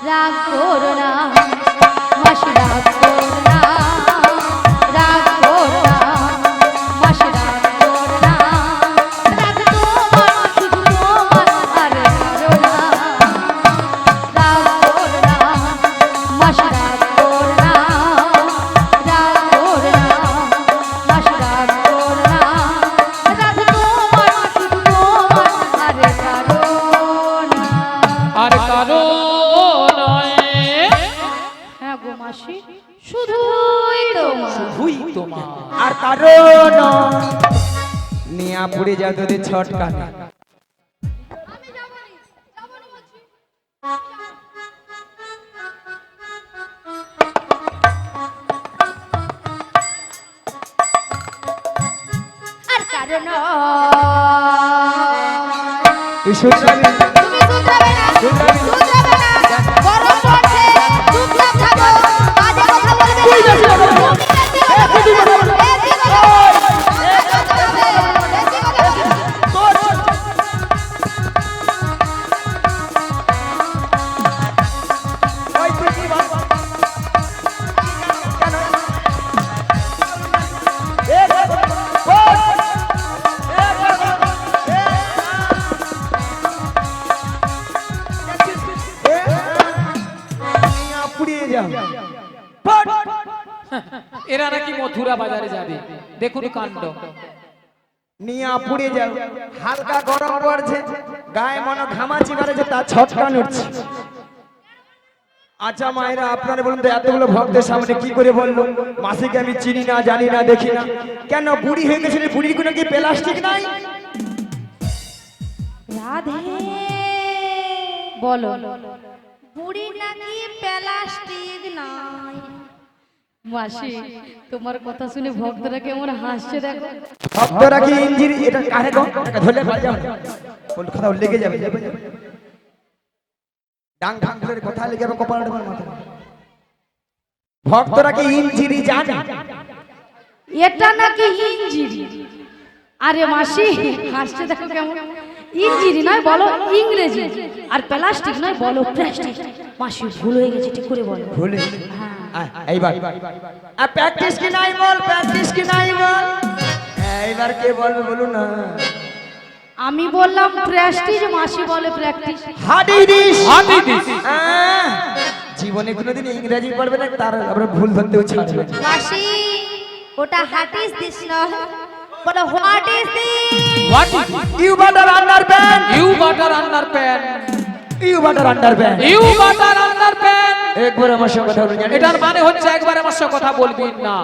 রাগ করো না মাসি, রাগ করো না, রাগ করো না মাসি, রাগ করো না, রাগ তোমার শুধু তোমার আর কারো না, রাগ করো না মাসি, রাগ করো না, রাগ করো না মাসি, রাগ করো না, রাগ তোমার শুধু তোমার আর কারো না, আর কারো নয়। হ্যাঁ গো মাসি, শুধুই তোমার, শুধুই তোমার। আর কারণ নিয়া পুড়ে যাও তোদের ছটকা আর কারণ তুই শুনবি তুমি শুধরাবে না, শুধরাবে না, গরম পড়ছে, চুপচাপ থাকো, বাজে কথা বলবে না, বেশি কথা বলবে, বেশি কথা বলবে, বেশি কথা বলবে। ওই তুই কি বল পুড়িয়ে যাও এরা নাকি মথুরা বাজারে যাবে, দেখুন কাণ্ড। নিয়ে পুড়িয়ে যাও, হালকা গরম পড়ছে, গায়ে মনে ঘামাচি বাড়ছে, তার ছটকা উঠছে। আচ্ছা মায়েরা আপনারা বলুন তো, এতগুলো ভক্তের সামনে কি করে বললো মাসিকে আমি চিনি না, জানি না, দেখি না? কেন বুড়ি হয়ে গেছে? বুড়ির কোনো কি প্লাস্টিক নাই? রাধে বলো, বুড়ি নাকি প্লাস্টিক নাই? মাসি, তোমার কথা শুনে ভক্তরা কেমন হাসছে দেখো। ভক্তরা কি ইঞ্জিরি এটা কারে গো? এটা ধরলে বাজাও না, কোন কথা লেগে যাবে, যাবে যাবে। ডাং ঢাং ধরে কথা লেগে যাবে কপালটা আমার মাথায়। ভক্তরা কি ইঞ্জিরি জানে? এটা নাকি ইঞ্জিরি? আরে মাসি হাসছে দেখো কেমন। ইঞ্জিরি নয় বলো ইংরেজি, আর প্লাস্টিক নয় বলো প্লাস্টিক। মাসি ভুল হয়ে গেছে, ঠিক করে বলো। ভুলে এইবার প্র্যাকটিস কি নাই বল, প্র্যাকটিস কি নাই বল। এইবার কে বলবে বলুন না? আমি বললাম প্রেস্টিজ, মাসি বলে প্র্যাকটিস। হাদিস হাদিস। জীবনে কোনোদিন ইংরেজি পড়বে না, তার আমরা ভুল ধরতেও ছাড়বে না। মাসি ওটা হাটিস দিস নয়, বলো what is this? What is you butter underpant, you butter underpant, you butter underpant, you butter underpant. একবার আমার সঙ্গে কথা বলুন। এটার মানে হচ্ছে একবার আমার সাথে কথা বলবি না।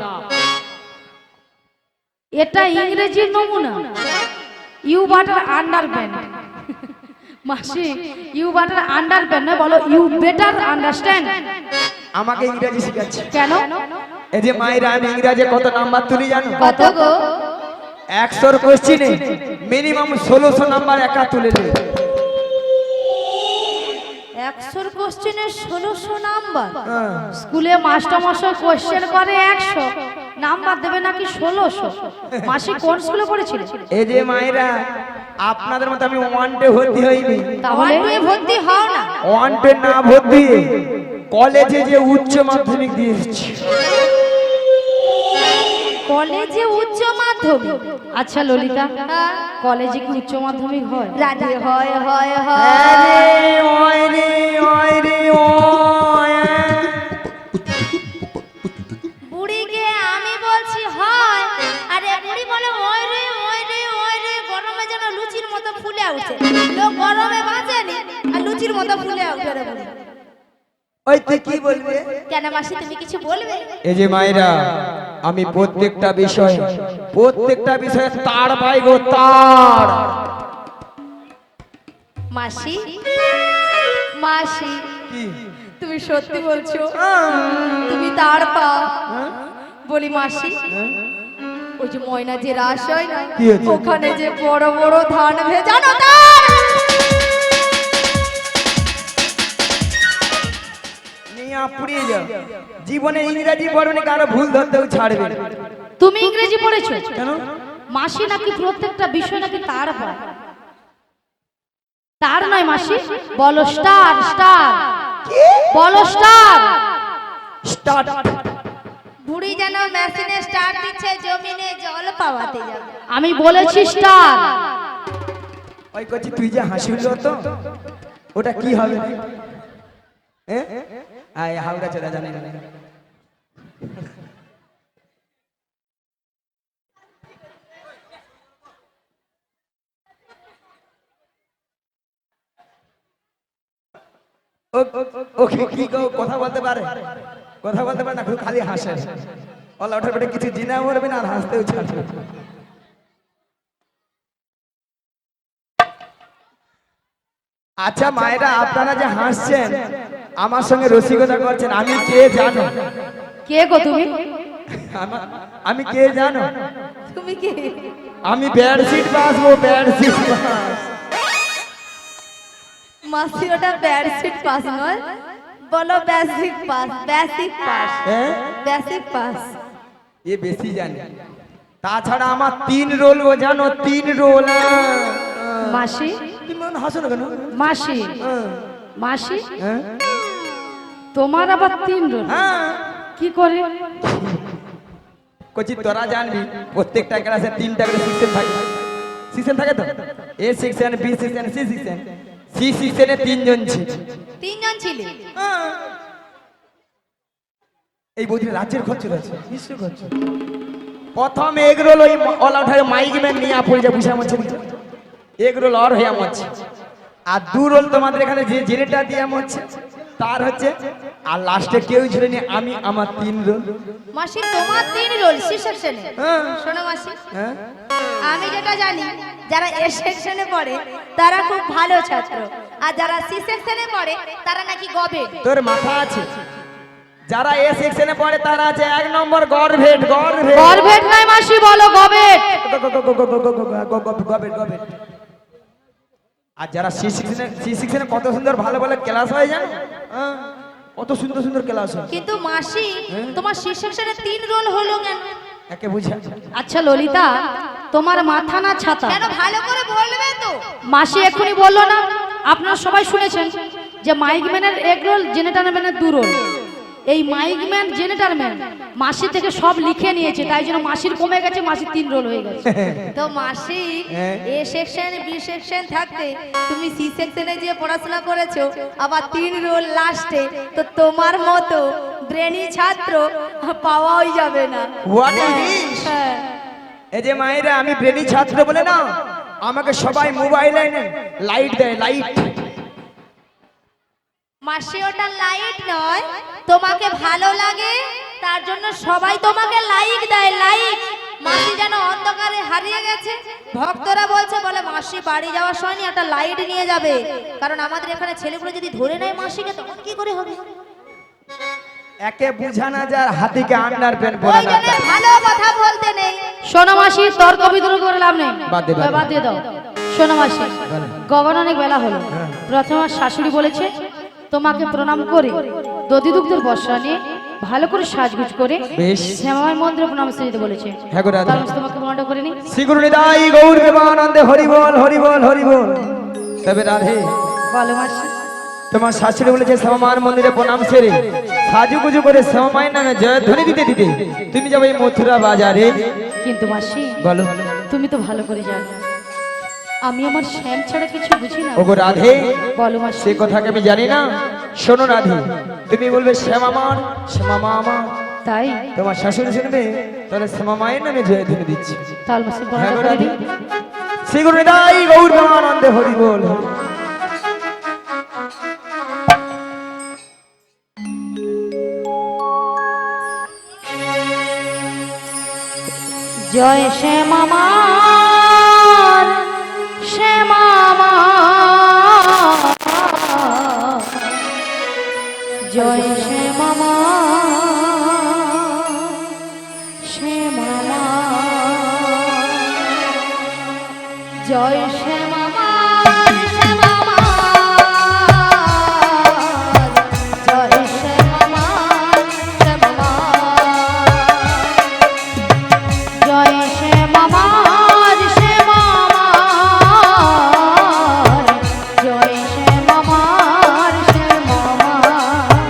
এটা ইংরেজির নমুনা। You butter underpant. মাসি ইউ বাটার আন্ডারপ্যান্ট নয়, বলো ইউ বেটার আন্ডারস্ট্যান্ড। আমাকে ইংরেজি শেখাচ্ছে কেন? এই যে মায়েরা, আমি ইংরেজি কত নাম্বার তুলি জানো? কত গো? 100 কোশ্চেনে মিনিমাম 1600 নাম্বার একা তুলে নেবে। 100 কোশ্চেনে 1600 নাম্বার? স্কুলে মাস্টার মশাই কোশ্চেন করে 100, নাম্বার দেবে নাকি 1600? মাসি কোন স্কুলে পড়েছিল? এই যে মায়েরা, আপনাদের মতো আমি ওয়ানটে ভর্তি হইনি। তাহলে তুই ভর্তি হও না। ওয়ানটে না ভর্তি কলেজে যে উচ্চ মাধ্যমিক দিয়ে এসেছি। কলেজে উচ্চ মাধ্যমিক? আচ্ছা ললিতা, কলেজে কি উচ্চ মাধ্যমিক হয়? রাধে হয় হয় হয়। আরে ওই রে ওই রে ওই। বুড়িকে আমি বলছি হয়, আরে বুড়ি বলে ওই রে ওই রে ওই রে। গরমে যেন লুচির মতো ফুলে উঠে। লোক গরমে বাঁচেনি আর লুচির মতো ফুলে উঠে রে বুড়ি। ওই তুই কি বলবে? কেন মাসি তুমি কিছু বলবে? এই যে মায়েরা, আমি প্রত্যেকটা বিষয়ে তার পাই গো, তার। মাসি মাসি কি? তুমি সত্যি বলছো? তুমি তার পা? বলি মাসি, ওই যে ময়না যে রাস হয় না, কি হয়েছে? ওখানে যে বড় বড় ধান ভেজানো তার। নিয়া পুড়িয়ে যাও। জীবনে ইংরেজি পড়বে, কারো ভুল ধরতেও ছাড়বে না। তুমি ইংরেজি পড়েছো? কেন? মাসি নাকি প্রত্যেকটা বিষয় নাকি তার পায়। তার নয় মাসি, বলো স্টার। স্টার কি? বলো স্টার। স্টার্ট। বুড়ি যেন মেশিনে স্টার্ট দিচ্ছে জমিনে জল পাওয়াতে যাবে। আমি বলেছি স্টার। ওই করছি তুই যে হাসিল তো ওটা কি হবে? আয় হাওড়া চলে জানি না। ওকে কি কথা বলতে পারে? কথা বলতে পারে না, খুব খালি হাসে। ওলা ওঠার পেটে কিছু জিনা মরবে না আর হাসতেও ছাড়বে। আচ্ছা মায়েরা, আপনারা যে হাসছেন আমার সঙ্গে রসিকতা করছেন, আমি কে জানো? কে গো তুমি? আমি কে জানো? তুমি কি? আমি বেডশিট পাসবো, বেডশিট পাস। মাসি ওটা বেডশিট পাস নয়, বলো বেসিক পাস। বেসিক পাস, হ্যাঁ বেসিক পাস। এ বেশি জানে। তাছাড়া আমার 3 রোল ও জানো, 3 রোল। মাসি, তুমি হাসো না কেন? মাসি, হ্যাঁ, মাসি, হ্যাঁ, তোমার আবার 3 রোল হ্যাঁ। কি করে? কচি তোরা জানবি প্রত্যেকটা ক্লাসে 3টা করে সেকশন থাকে। সেকশন থাকে তো, A section, B section, C section. C সেকশনে 3 জন ছিল। 3 জন ছিলে? এই বৌদি রাজ্যের খরচ আছে, নিশ্চয় খরচ। প্রথম এগ রোল ওই অল আউটের মাইক ম্যান নিয়ে পড়ে যা বুঝা মচ্ছে, এগ রোল আর হইয়া মচ্ছে। আর 2 রোল তোমাদের এখানে যে জেনেটা দিয়া মচ্ছে তার হচ্ছে। আর লাস্টে কেউ ছিল না, আমি আমার 3 রোল। মাসি তোমার 3 রোল সি সেকশনে? হ্যাঁ, শোনো মাসি, হ্যাঁ। আমি যেটা জানি যারা এ সেকশনে পড়ে তারা খুব ভালো ছাত্র, আর যারা সি সেকশনে পড়ে তারা নাকি গবে। তোর মাথা আছে? যারা এ সেকশনে পড়ে তারা আছে 1 নম্বর গর্ভেট, গর্ভেট। গর্ভেট নয় মাসি, বলো গবেট। গর্ভেট, গর্ভেট। আর যারা সি সেকশনে কত সুন্দর ভালো ভালো ক্লাস হয় জানো? হ্যাঁ, কত সুন্দর সুন্দর ক্লাস হয়। কিন্তু মাসি তোমার সি সেকশনে 3 রোল হলো কেন? একে বুঝা। আচ্ছা ললিতা, তোমার মাথা না ছাতা? কেন ভালো করে বলবে তো। মাসি এক্ষুনি বললো না, আপনারা সবাই শুনেছেন যে মাইক ম্যানের এগ রোল, জেনেটার ম্যানের 2 রোল। এই মাইক ম্যান, জেনেটার ম্যান মাসি থেকে সব লিখে নিয়েছে, তাই জন্য মাসির কমে গেছে, মাসির 3 রোল হয়ে গেছে। তো মাসি এ সেকশন বি সেকশন থাকতে তুমি সি সেকশনে যে পড়াশোনা করেছো, আবার 3 রোল লাস্টে, তো তোমার মতো ব্রেনি ছাত্র পাওয়াই যাবে না। What is? হ্যাঁ। এই যে মায়েরা, আমি ব্রেনি ছাত্র বলে না আমাকে সবাই মোবাইলে লাইট দেয়, লাইট। মাসি ওটা লাইট নয়, তোমাকে ভালো লাগে তার জন্য সবাই তোমাকে লাইক দেয়, লাইক। মাসি যেন অন্ধকারে হারিয়ে গেছে, ভক্তরা বলছে বলে মাসি বাড়ি যাওয়ার সময় একটা লাইট নিয়ে যাবে, কারণ আমাদের এখানে ছেলেগুলো যদি ধরে নেয় মাসিকে তখন কি করে হবে? একে বুঝানা যার হাতিকে আন্ডার প্যান্ট ওই পরানো জন্য যায়। ভালো কথা বলতে নেই। শোনো মাসি, তর্ক বিতর্ক করে লাভ নেই, বাদ দে, বাদ দে। বাদ দিয়ে দাও। শোনো মাসি, গগন অনেক বেলা হলো। প্রথমে আমার শাশুড়ি বলেছে তোমাকে প্রণাম করে দধি দুগ্ধের বর্ষা নিয়ে ভালো করে সাজগুজ করে বেশ। শ্যামামার মন্দিরে প্রণাম দিতে বলেছে। হ্যাঁ গো রাধা। তাহলে আমি তোমাকে প্রণাম করে নি। শ্রীগুরু নিতাই গৌর প্রেমানন্দে হরি বল, হরি বল, হরি বল। তবে রাধে, বলো মাসি। তোমার শাশুড়ি বলেছে শ্যামামার মন্দিরে প্রণাম সেরে সাজুগুজু করে শ্যামামায়ের নামে জয়ধ্বনি দিতে দিতে তুমি যাবে এই মথুরা বাজারে। কিন্তু মাসি, বলো। তুমি তো ভালো করে জানো আমি আমার শ্যাম ছাড়া কিছু বুঝি না। ওগো রাধে, বলো মাসি। সে কথাকে আমি জানি না। শোনো রাধে, তুমি বলবে শ্যাম আমার, শ্যামামা আমার। তাই তোমার শাশুড়ি শুনবে, তাহলে শ্যামামায়ের নামে জয়ধ্বনি দিচ্ছি। তাহলে মাসি হ্যাঁ গো প্রণাম করে রাধে। দিই। শ্রীগুরু নিতাই গৌর প্রেমানন্দে হরি বল। জয় শ্যামামার, শ্যামামার, জয় শ্যামামার, শ্যামামার, জয় শ্যামামার, শ্যামামার, জয় শ্যামামার, শ্যামামার, জয় শ্যামামার, শ্যামামার, জয় শ্যামামার, শ্যামামার,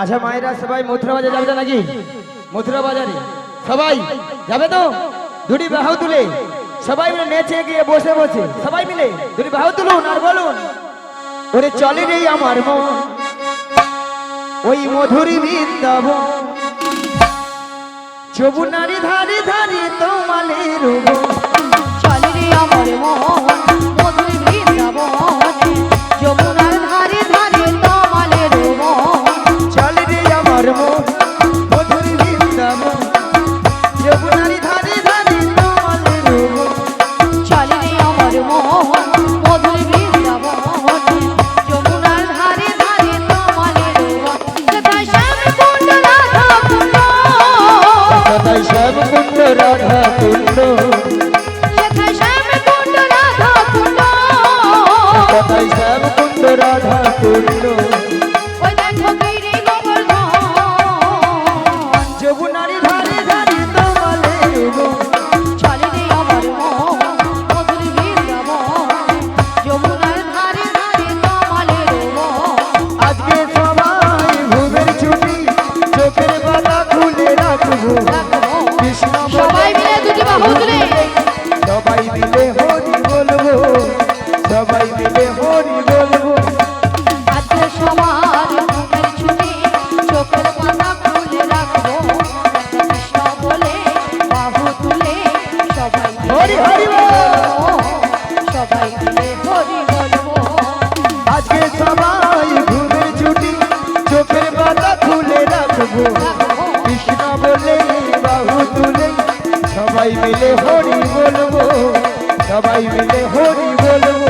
আচ্ছা মায়েরা সবাই মথুরা বাজার যাবে তো নাকি? মথুরা বাজারে সবাই যাবে তো? দুটি বাহু তুলে সবাই মিলে নেচে গিয়ে বসে বসে সবাই মিলে দুটি বাহু তুলুন আর বলুন, ওরে চলে রে আমার মন ওই মধুরী বৃন্দাবন, যমুনারি ধারে ধারে তোমালের বন। চলে রে আমার মন মধুর বৃন্দাবনে, যমুনার ধারে ধারে তমালের বন। চলে রে আমার মন মধুরী বৃন্দাবন, যমুনারি ধারে ধারে তোমালের বন। চলে রে আমার মন মধুর বৃন্দাবনে, যমুনার ধারে ধারে তমালের বন। কোথায় শ্যামকুণ্ড রাধা কুণ্ড, কোথায় শ্যামকুণ্ড রাধা কুণ্ড, কোথায় শ্যামকুণ্ড রাধা কুণ্ড। কোথায় শ্যামকুণ্ড রাধা কুণ্ড, ওই দেখো গিরি গোবর্ধন, যমুনারি ধারে ধারে তোমালের বন। চলে রে আমার মন মধুর বৃন্দাবনে, যমুনার ধারে ধারে তমালের বন। আজকে সবাই ঘুমের ছুটি, চোখের পাতা খুলে রাখবো কৃষ্ণ বলে। সবাই মিলে দুটি বাহু তুলে সবাই মিলে হরি বলবো, সবাই মিলে হরি বলবো। আজকে সবার ঘুমের ছুটি, চোখের পাতা খুলে রাখবো কৃষ্ণ বলে বাহু তুলে। সবাই মিলে হরি হরি বল। সবাই মিলে হরি বলবো। আজকে সবাই ঘুমের ছুটি, চোখের পাতা খুলে রাখবো কৃষ্ণ বলে বাহু তুলে। সবাই মিলে হরি বলবো, সবাই মিলে হরি বলবো।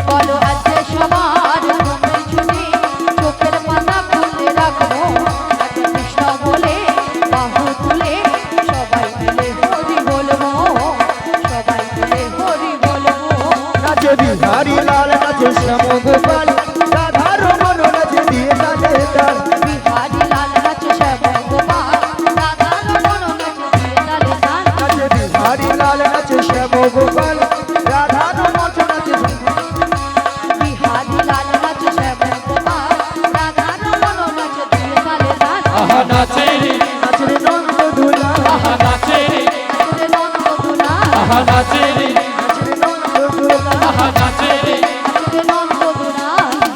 বলো আজকে সবার ঘুমের ছুটি, চোখের পাতা খুলে রাখবো কৃষ্ণ বলে বাহু তুলে। সবাই মিলে হরি বলবো, সবাই মিলে হরি বলবো। নাচে বিহারি লাল, নাচে শ্যাম গোপাল, রাধা রমন নাচে দিয়ে তালে তাল। বিহারি লাল নাচে শ্যাম গোপাল, রাধা রমন নাচে দিয়ে তালে তাল। নাচে বিহারি লাল, নাচে শ্যাম গোপাল, রাধা রমন নাচে। বিহারি লাল নাচে শ্যাম গোপাল, রাধা রমন নাচে দিয়ে তালে তাল। আহা নাচে রে, নাচে নন্দ দুলা, আহা নাচে রে, নাচে নন্দ দুলা, আহা নাচে রে, নাচে নন্দ দুলা। আহা নাচে রে, নাচে নন্দ দুলা।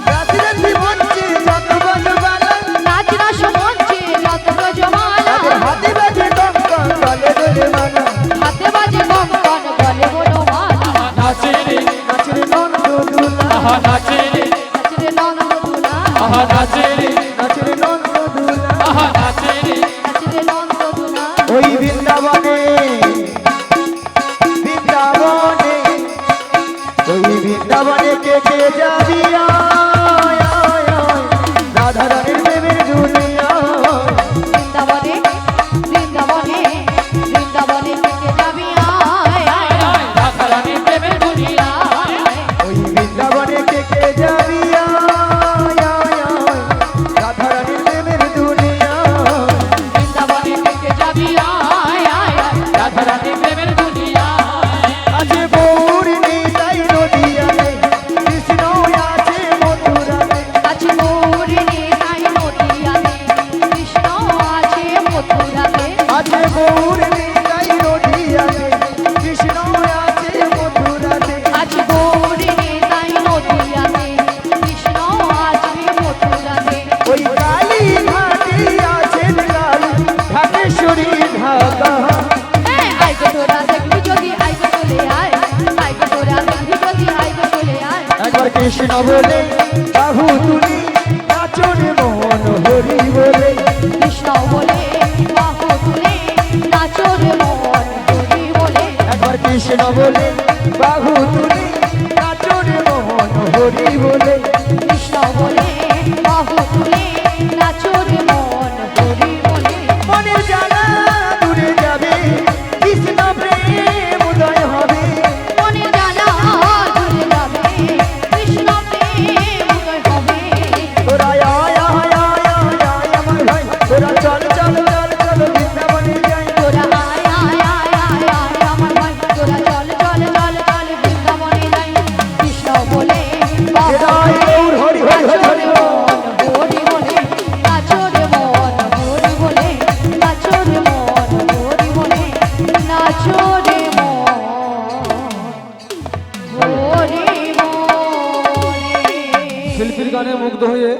রাতি রাতি মঞ্চে যত বনবালা, নাচ রস মঞ্চে যত ব্রজমালা, তাদের হাতে বাজে কঙ্কন গলে দোলে মালা। হাতে বাজে কঙ্কন গলে বনমালা। আহা নাচে রে, নাচে নন্দ দুলা, আহা নাচে রে, নাচ রে নন্দ দুলা, আহা নাচে রে, নাচে নন্দ দুলা। আহা নাচে রে, নাচ রে নন্দ দুলা। ওই বৃন্দাবনে, বৃন্দাবনে, ওই বৃন্দাবনে কে কে যাবি আয়, আয়, আয়, রাধা রানীর প্রেমের দুনিয়ায়। বৃন্দাবনে বৃন্দাবনে বৃন্দাবনে থেকে যাবি আয় আয় আয় রাধা রানীর প্রেমের দুনিয়া। আয়। ওই বৃন্দাবনে কে কে যাবি আয়, আয়, আয়, রাধা রানীর প্রেমের দুনিয়ায়। বৃন্দাবনে থেকে যাবি আয় আয় আয়। রাধা রানীর প্রেমের দুনিয়া। আছে গৌর নিতাই নদিয়াতে, কৃষ্ণ আছে মথুরাতে। আছে গৌরিনী তাই নদিয়াতে, কৃষ্ণ আছে মথুরাতে। আছে গৌর নিতাই নদিয়াতে, কৃষ্ণ আছে মথুরাতে। আছে গৌরিনী তাই নদিয়াতে, কৃষ্ণ আছে মথুরাতে। ওই কালী ঘাটে আছেন কালী, ঢাকেশ্বরী ঢাকা। আইবে তোরা দেখবি যদি আইবে চলে আয়, আইবে তোরা দেখবি যদি আইবে চলে আয়। একবার কৃষ্ণ বলে বাহু তুলি, নাচনে মোহন হরি বলে। কৃষ্ণ বলে বাহু তুলে, নাচো রে মন হরি বলে। একবার কৃষ্ণ বলে বাহু তুলি, নাচনে মোহন হরি বলে। কৃষ্ণ বলে বাহু তুলে, নাচো রে মন হরি বলে। মনের জ্বালা দূরে যাবে, কৃষ্ণ প্রেম উদয় হবে। মনের জ্বালা দূরে যাবে, কৃষ্ণ প্রেম উদয় হবে। তোরা আয়, আয়, আয়, আয়, আয়, আমার ভাই, তোরা চল চল চল চল বৃন্দাবনে যাই। তোরা আয় আয় আয় আয় আয় আমার ভাই, তোরা চল চল চল চল বৃন্দাবনে যাই। কৃষ্ণ বলে বাহু শিল্পীর গানে মুগ্ধ হয়ে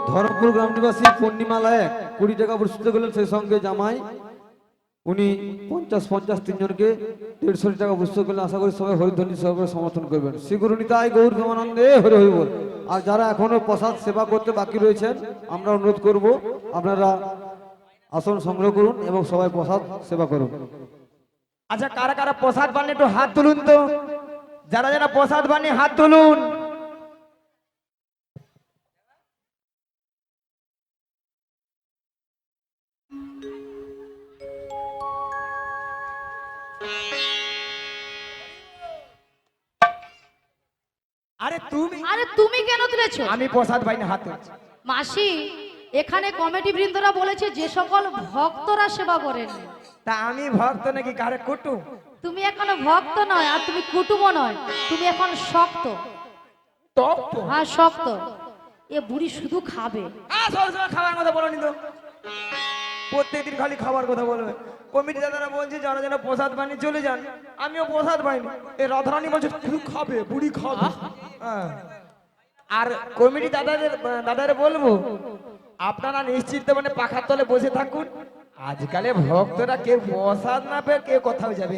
ধরমপুর গ্রাম নিবাসী পূর্ণিমালায় 20 টাকা পুরস্কৃত করলেন। সেই সঙ্গে জামাই উনি 50 তিনজনকে 150 টাকা পুরস্কৃত করলেন। আশা করি সবাই হরিধ্বনি সহকারে সমর্থন করবেন। শ্রী গুরু নিতাই গৌর প্রেমানন্দে হরি হরি বল। আর যারা এখনো প্রসাদ সেবা করতে বাকি রয়েছেন, আমরা অনুরোধ করব আপনারা আসন সংগ্রহ করুন এবং সবাই প্রসাদ সেবা করুন। আচ্ছা, কারা কারা প্রসাদ বানিয়ে একটু হাত তুলুন তো। যারা যারা প্রসাদ বানিয়ে হাত তুলুন। আরে তুমি কেন তুলেছো? আমি প্রসাদ বানিয়ে হাত তুলছি। মাসি, এখানে কমিটি বৃন্দরা বলেছে যে সকল ভক্তরা সেবা করেন। তা আমি ভক্ত নাকি কারে কুটু? তুমি এখনো ভক্ত নয়, আর তুমি কুটুমও নয়, তুমি এখন শক্ত। তপ্ত? হ্যাঁ, শক্ত। এ বুড়ি শুধু খাবে। সবসময় খাবার কথা বলো নি তো। প্রত্যেকদিন খালি খাবার কথা বলবে। কমিটি দাদারা বলছে যারা যেন প্রসাদ বানিয়ে চলে যান। আমিও প্রসাদ পাইনি। এই রাধারানী বলছে শুধু খাবে, বুড়ি খাবে। হ্যাঁ। আর কমিটি দাদারে বলবো আপনারা নিশ্চিত মানে পাখার তলে বসে থাকুন। আজকালে ভক্তরা কেউ প্রসাদ না পেয়ে কেউ কোথাও যাবে।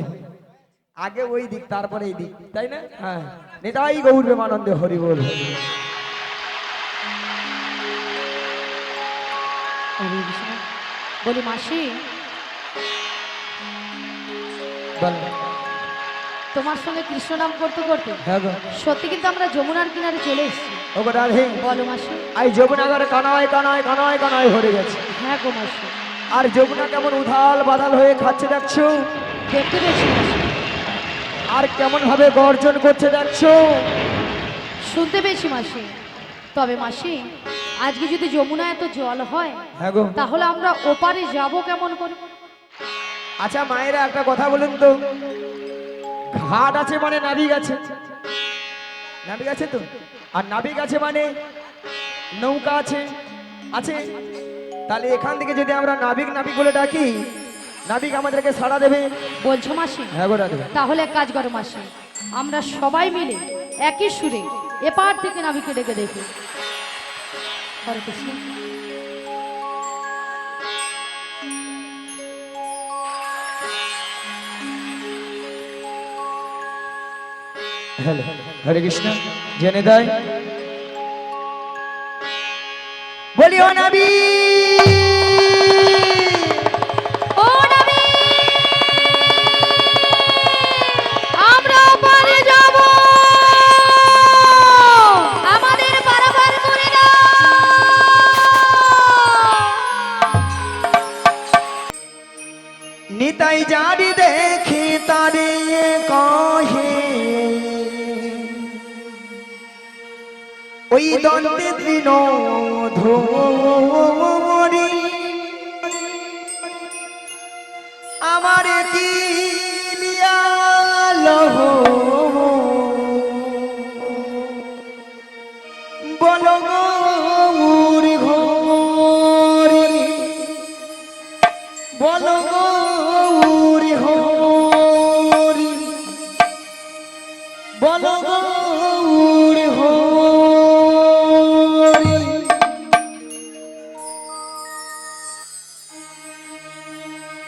আগে ওই দিক তারপরে এই দিক, তাই না? হ্যাঁ, নিতাই গৌর প্রেমানন্দে হরি বল। বলি মাসি, তোমার সঙ্গে কৃষ্ণ নাম করতে করতে সত্যি কিন্তু আমরা যমুনার কিনারে চলে এসেছি। ওগো ডার্লিং, বলো মাসি। আই যমুনাগরে কানায় কানায় কানায় কানায় ভরে গেছে। হ্যাঁ গো মাসি। আর যমুনা কেমন উথাল বাদাল হয়ে খাচ্ছে দেখছো? দেখতে পেয়েছি মাসি। আর কেমন ভাবে গর্জন করছে দেখছো? শুনতে পেয়েছি মাসি। তবে মাসি, আজকে যদি যমুনা এত জল হয়, হ্যাঁ গো, তাহলে আমরা ওপারে যাব কেমন করে? আচ্ছা মায়েরা একটা কথা বলুন তো, ঘাট আছে মানে নাবিক আছে, নাবিক আছে তো, আর নাবিক আছে মানে নৌকা আছে, আছে। তাহলে এখান থেকে যদি আমরা নাবিক নাবিক বলে ডাকি, নাবিক আমাদেরকে সাড়া দেবে? বলছো মাসি? হ্যাঁ গো ডাকবে। তাহলে এক কাজ করো মাসি, আমরা সবাই মিলে একই সুরে এপার থেকে নাবিকে ডেকে দেখি। হরে কৃষ্ণ। হরে কৃষ্ণ। জেনে দেয় বলি ও নবী, ও নবী, আমরা ওপারে যাব, আমাদের পারাপার করে দাও। নিতাই জারি দেখি তারে কহে, ওই দন্তে তৃণ ধরি আমার কি লিয়ালহ, বল গৌর ঘোরি, বল গৌর হরি, বল গৌর হরি।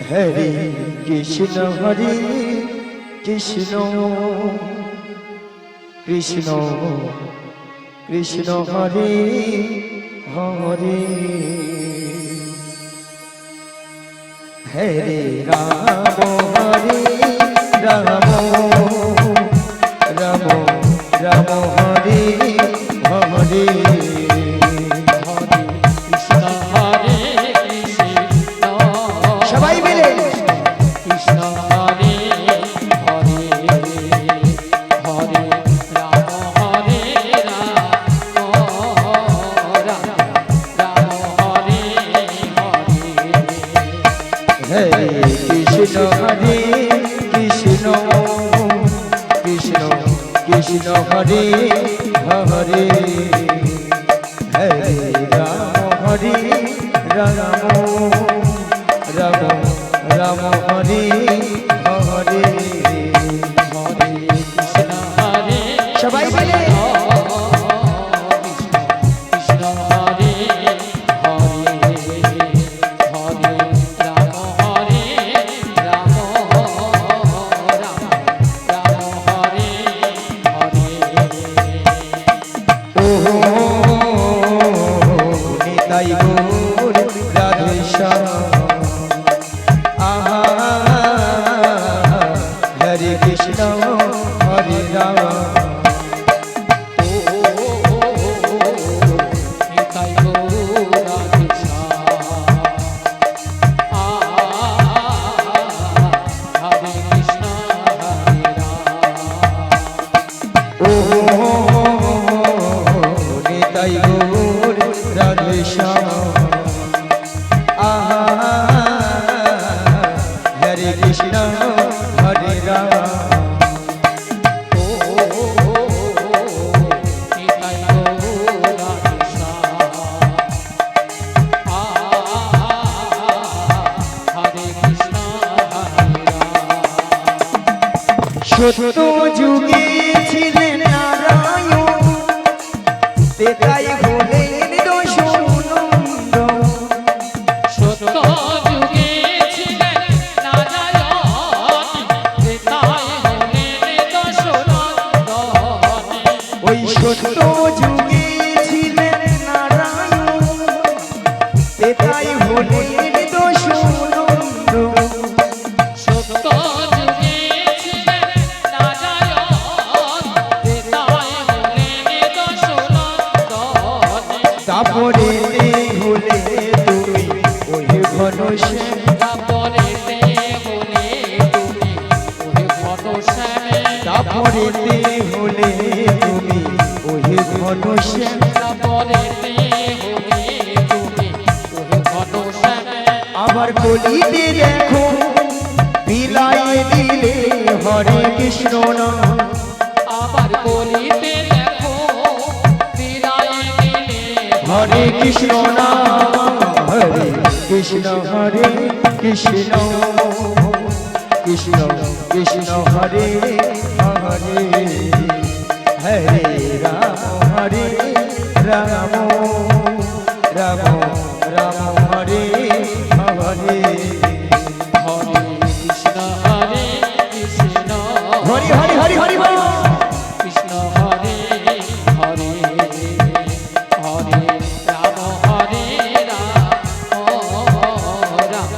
হরে কৃষ্ণ হরে কৃষ্ণ কৃষ্ণ কৃষ্ণ হরে হরে, হরে রাম হরে রাম, রাম রাম হরে হরে, সবাই মিলে কৃষ্ণ হরে হরে হরে রাম হরে রাম রাম রাম হরে হরে। হরে কৃষ্ণ হরে কৃষ্ণ কৃষ্ণ কৃষ্ণ হরে হরে, হরে রাম হরে রাম, রাম রাম হরে হরে, হরে কৃষ্ণ হরে সবাই মিলে নিতাই গৌর রাধে শ্যাম আহা হরে কৃষ্ণ হরে রাম নিতাই গৌর রাধে শ্যাম হরে কৃষ্ণ হরে রাম ও নিতাই গৌর রাধে শ্যাম আহা হরে কৃষ্ণ হরে রাম নিতাই গৌর রাধে শ্যাম হরে কৃষ্ণ হরে রাম সত্য যুগে ছিলেন নারায়ণ তেতাই হলেন দশনন্দ সত্য যুগে ছিলেন নারায়ণ ত্রেতায় হলেন দশনন্দন ওই সত্য যুগে ছিলেন নারায়ণ তেতাই হলেন দশনন্দ সত্য যুগে ছিলেন নারায়ণ ত্রেতায় হলেন দশনন্দন তারপরে হলে তুমি ওই ঘনশ্যাম তারপরেতে হলে তুমি ওহে ঘনশ্যামে তারপরে হলে তুমি ওই ঘনশ্যাম তারপরেতে হলে তুমি ওহে ঘনশ্যামে আবার কলিতে দেখো বিলাই দিলে হরে কৃষ্ণ নাম আবার বলিতে দেখো বিরায় দিলে হরে কৃষ্ণ নাম হরে কৃষ্ণ হরে কৃষ্ণ কৃষ্ণ কৃষ্ণ হরে হরে হরে রাম হরে রাম রাম রাম হরে হরে হরে কৃষ্ণ হরে কৃষ্ণ হরি হরি হরি হরি বল কৃষ্ণ হরে হরে হরে রাম হরে রাম রাম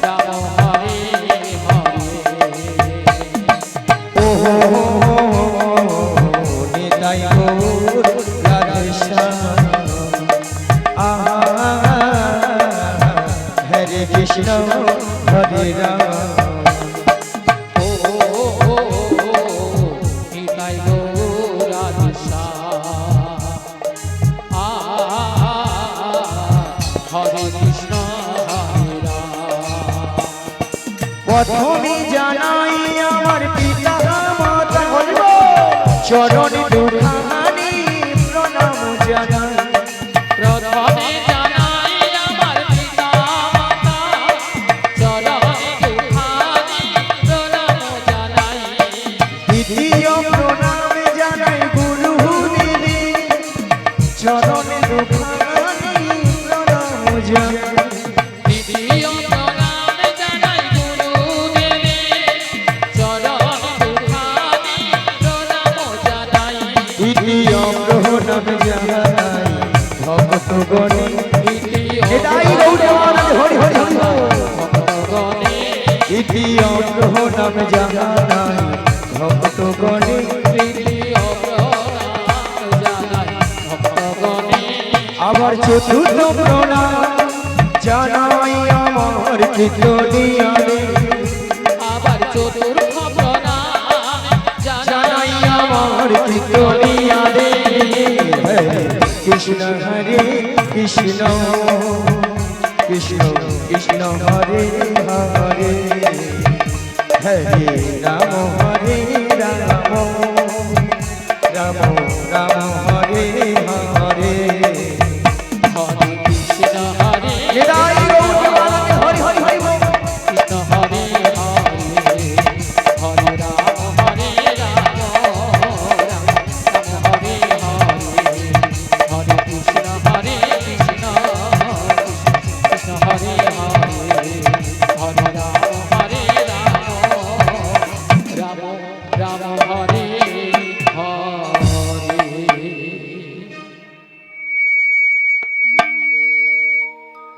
রাম হরে হরে ও নিতাই গৌর রাধে শ্যাম আহা হরে কৃষ্ণ হরে রাম নিতাই গৌর রাধে শ্যাম হরে কৃষ্ণ হরে রাম প্রথমে জানাই আমার পিতা মাতা চরণ দুখানি প্রণাম জানাই প্রথমে জানাই আমার পিতা মাতা চরণে দুখানি প্রণাম জানাই দ্বিতীয় প্রণাম জানাই গুরু দেবী চরণ দুখানি প্রণাম জানাই দ্বিতীয় প্রণাম জানাই গুরুদেবে চরণ দুখানি প্রণাম জানাই তৃতীয় প্রণাম জানাই ভক্তগণে দ্বিতীয় এটাই গৌরবানন্দ হরি হরি হরি ভক্তগণে তৃতীয় প্রণাম জানাই ভক্তগণে তৃতীয় প্রণাম জানাই ভক্তগণে আবার চতুর্থ প্রণাম জানাই আমার কীর্তনিয়ারে আবার চতুর্থ প্রণাম জানাই জানাই আমার কীর্তনিয়ারে হরে কৃষ্ণ হরে কৃষ্ণ কৃষ্ণ কৃষ্ণ হরে হরে হরে রাম হরে রাম রাম রাম হরে হরে হরে কৃষ্ণ হরে নিতাই গৌর বালাকে হরি হরি হরি বল। কৃষ্ণ হরে হরে হরে রাম হরে রাম রাম রাম হরে হরে হরে কৃষ্ণ হরে কৃষ্ণ কৃষ্ণ হরে হরে হরে রাম হরে রাম রাম রাম হরে হরে